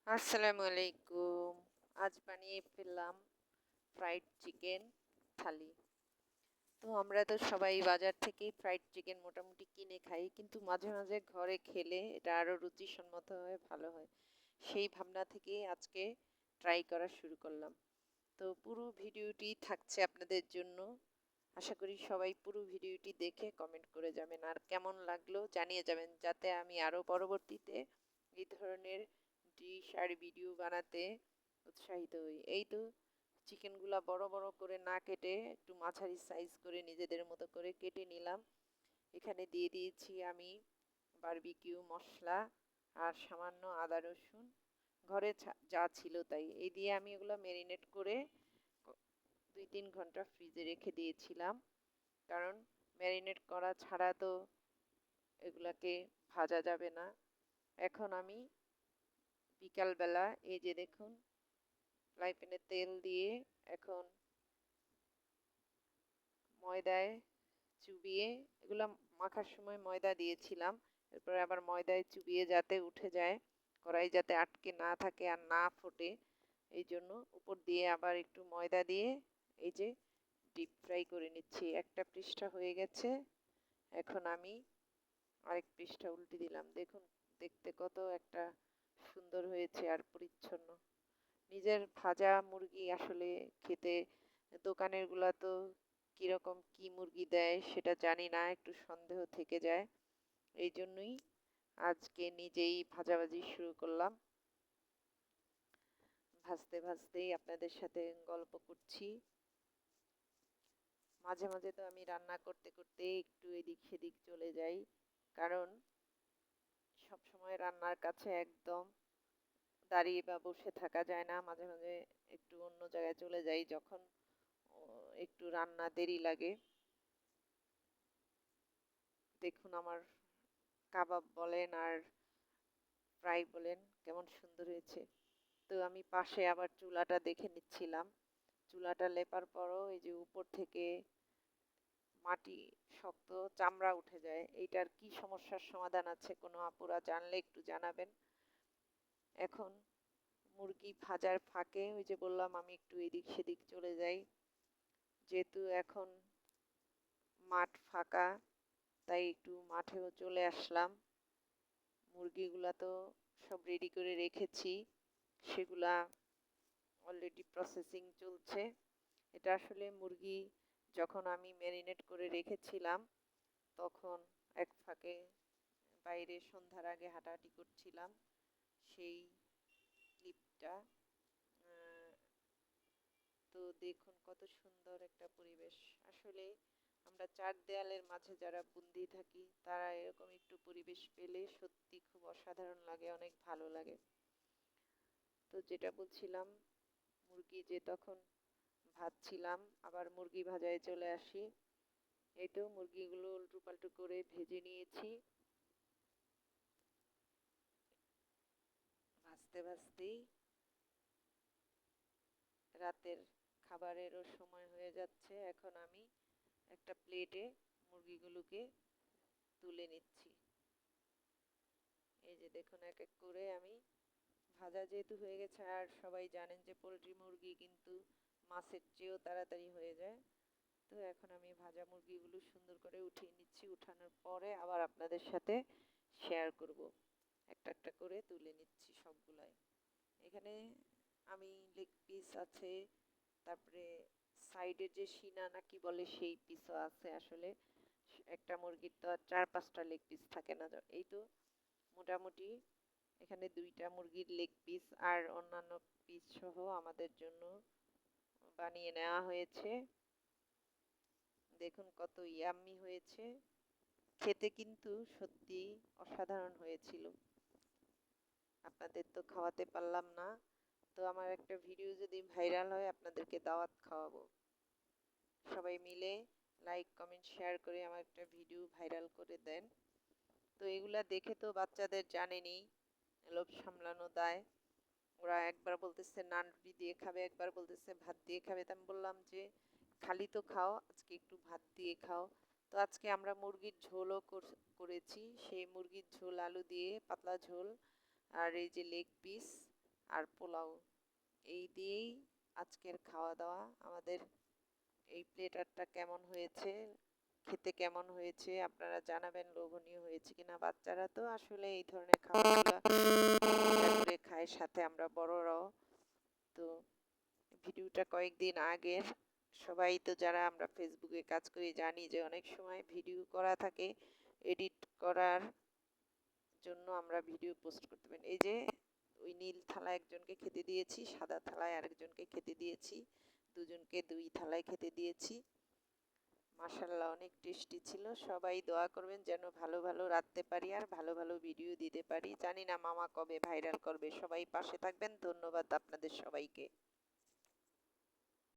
আসসালামু আলাইকুম। আজ বানিয়ে ফেললাম ফ্রাইড চিকেন থালি। তো আমরা তো সবাই বাজার থেকেই ফ্রাইড চিকেন মোটামুটি কিনে খাই, কিন্তু মাঝে মাঝে ঘরে খেলে এটা আরও রুচিসম্মত হয়, ভালো হয়। সেই ভাবনা থেকেই আজকে ট্রাই করা শুরু করলাম। তো পুরো ভিডিওটি থাকছে আপনাদের জন্য। আশা করি সবাই পুরো ভিডিওটি দেখে কমেন্ট করে যাবেন, আর কেমন লাগলো জানিয়ে যাবেন, যাতে আমি আরও পরবর্তীতে এই ধরনের ডিশ আর ভিডিও বানাতে উৎসাহিত হই। এই তো চিকেনগুলা বড় বড় করে না কেটে একটু মাঝারি সাইজ করে নিজেদের মতো করে কেটে নিলাম। এখানে দিয়ে দিয়েছি আমি বারবিকিউ মশলা আর সামান্য আদা রসুন, ঘরে যা ছিল তাই। এই দিয়ে আমি এগুলো ম্যারিনেট করে 2-3 ঘন্টা ফ্রিজে রেখে দিয়েছিলাম, কারণ ম্যারিনেট করা ছাড়া তো এগুলাকে ভাজা যাবে না। এখন আমি বিকালবেলা এই যে দেখুন, ফ্রাই প্যানে তেল দিয়ে এখন ময়দায় চুবিয়ে, এগুলো মাখার সময় ময়দা দিয়েছিলাম, এরপরে আবার ময়দায় চুবিয়ে যাতে উঠে যায়, কড়াই যাতে আটকে না থাকে আর না ফোটে, এই জন্য উপর দিয়ে আবার একটু ময়দা দিয়ে এই যে ডিপ ফ্রাই করে নিচ্ছি। একটা পৃষ্ঠা হয়ে গেছে, এখন আমি আরেক পৃষ্ঠা উল্টে দিলাম। দেখুন দেখতে কত একটা সুন্দর হয়েছে আর পরিচ্ছন্ন। নিজের ভাজা মুরগি আসলে খেতে, দোকানের গুলা তো কিরকম কি মুরগি দেয় সেটা জানি না, একটু সন্দেহ থেকে যায়। এই জন্যই আজকে নিজেই ভাজাভাজি শুরু করলাম। ভাজতে ভাজতেই আপনাদের সাথে গল্প করছি। মাঝে মাঝে তো আমি রান্না করতে করতে একটু এদিক সেদিক চলে যাই, কারণ সব সময় রান্নার কাছে একদম দাঁড়িয়ে বা বসে থাকা যায় না। মাঝে মাঝে একটু অন্য জায়গায় চলে যাই যখন একটু রান্না দেরি লাগে। দেখুন আমার কাবাব বলেন আর ফ্রাই বলেন কেমন সুন্দর হয়েছে। তো আমি পাশে আবার চুলাটা দেখে নিচ্ছিলাম। চুলাটা লেপার পরও এই যে উপর থেকে মাটি, শক্ত চামড়া উঠে যায়, এইটার কি সমস্যার সমাধান আছে কোনো আপুরা জানলে একটু জানাবেন। এখন মুরগি ভাজার ফাঁকে ওই যে বললাম আমি একটু এদিক সেদিক চলে যাই, যেহেতু এখন মাঠ ফাঁকা, তাই একটু মাঠেও চলে আসলাম। মুরগিগুলা তো সব রেডি করে রেখেছি, সেগুলা অলরেডি প্রসেসিং চলছে। এটা আসলে মুরগি যখন আমি ম্যারিনেট করে রেখেছিলাম, তখন এক ফাঁকে বাইরে সন্ধ্যার আগে হাঁটাহাঁটি করছিলাম, সেই ক্লিপটা। তো দেখুন কত সুন্দর একটা পরিবেশ। আসলে আমরা চার দেয়ালের মাঝে যারা বন্দি থাকি, তারা এরকম একটু পরিবেশ পেলে সত্যি খুব অসাধারণ লাগে, অনেক ভালো লাগে। তো যেটা বলছিলাম, মুরগি যে তখন ভাজছিলাম, আবার মুরগি ভাজায় চলে আসি। এই তো মুরগিগুলো উল্টো পাল্টো করে ভেজে নিয়েছি। ভাজতে ভাজতেই রাতের খাবারেরও সময় হয়ে যাচ্ছে। এখন আমি একটা প্লেটে মুরগিগুলোকে তুলে নিচ্ছি। এই যে দেখুন এক এক করে আমি, ভাজা যেহেতু হয়ে গেছে, আর সবাই জানেন যে পোলট্রি মুরগি কিন্তু মাছের চেয়েও তাড়াতাড়ি হয়ে যায়। তো এখন আমি ভাজা মুরগিগুলো সুন্দর করে উঠিয়ে নিচ্ছি, উঠানোর পরে আবার আপনাদের সাথে শেয়ার করব। একটা একটা করে তুলে নিচ্ছি সবগুলাই। এখানে আমি লেগ পিস আছে, তারপরে সাইডের যে সিনা নাকি বলে সেই পিসও আছে। আসলে একটা মুরগির তো আর 4-5টা লেগ পিস থাকে না। এই তো মোটামুটি এখানে 2টা মুরগির লেগ পিস আর অন্যান্য পিস সহ আমাদের জন্য বানিয়ে নেওয়া হয়েছে। দেখুন কত ইয়াম্মি হয়েছে, খেতে কিন্তু সত্যি অসাধারণ হয়েছিল। আপনাদের তো খাওয়াতে পারলাম না, তো আমার একটা ভিডিও যদি ভাইরাল হয় আপনাদেরকে দাওয়াত খাওয়াবো। সবাই মিলে লাইক কমেন্ট শেয়ার করে আমার একটা ভিডিও ভাইরাল করে দেন। তো এগুলা দেখে তো বাচ্চাদের জানেনই, লোভ সামলানো দায়। ওরা একবার বলতেছে নান রুটি দিয়ে খাবে, একবার বলতেছে ভাত দিয়ে খাবে। তো আমি বললাম যে খালি তো খাও, আজকে একটু ভাত দিয়ে খাও। তো আজকে আমরা মুরগির ঝোলও করেছি, সেই মুরগির ঝোল আলু দিয়ে পাতলা ঝোল, আর এই যে লেগ পিস, আর পোলাও, এই দিয়েই আজকের খাওয়া দাওয়া আমাদের। এই প্লেটারটা কেমন হয়েছে, খেতে কেমন হয়েছে আপনারা জানাবেন, লোভনীয় হয়েছে কিনা। বাচ্চারা তো আসলে এই ধরনের খাবারগুলো মজা করে খায়, সাথে আমরা বড়রাও। তো ভিডিওটা কয়েকদিন আগের, সবাই তো যারা আমরা ফেসবুকে কাজ করি জানি যে অনেক সময় ভিডিও করা থাকে, এডিট করার জন্য আমরা ভিডিও পোস্ট করতে পারি। এই যে ওই নীল থালায় একজনকে খেতে দিয়েছি, সাদা থালায় আরেকজনকে খেতে দিয়েছি, দুজনকে দুই থালায় খেতে দিয়েছি। মাশাল্লাহ অনেক টেস্টি ছিল। সবাই দোয়া করবেন যেন ভালো ভালো রাঁধতে পারি আর ভালো ভালো ভিডিও দিতে পারি। জানি না মামা কবে ভাইরাল করবে, সবাই পাশে থাকবেন। ধন্যবাদ আপনাদের সবাইকে।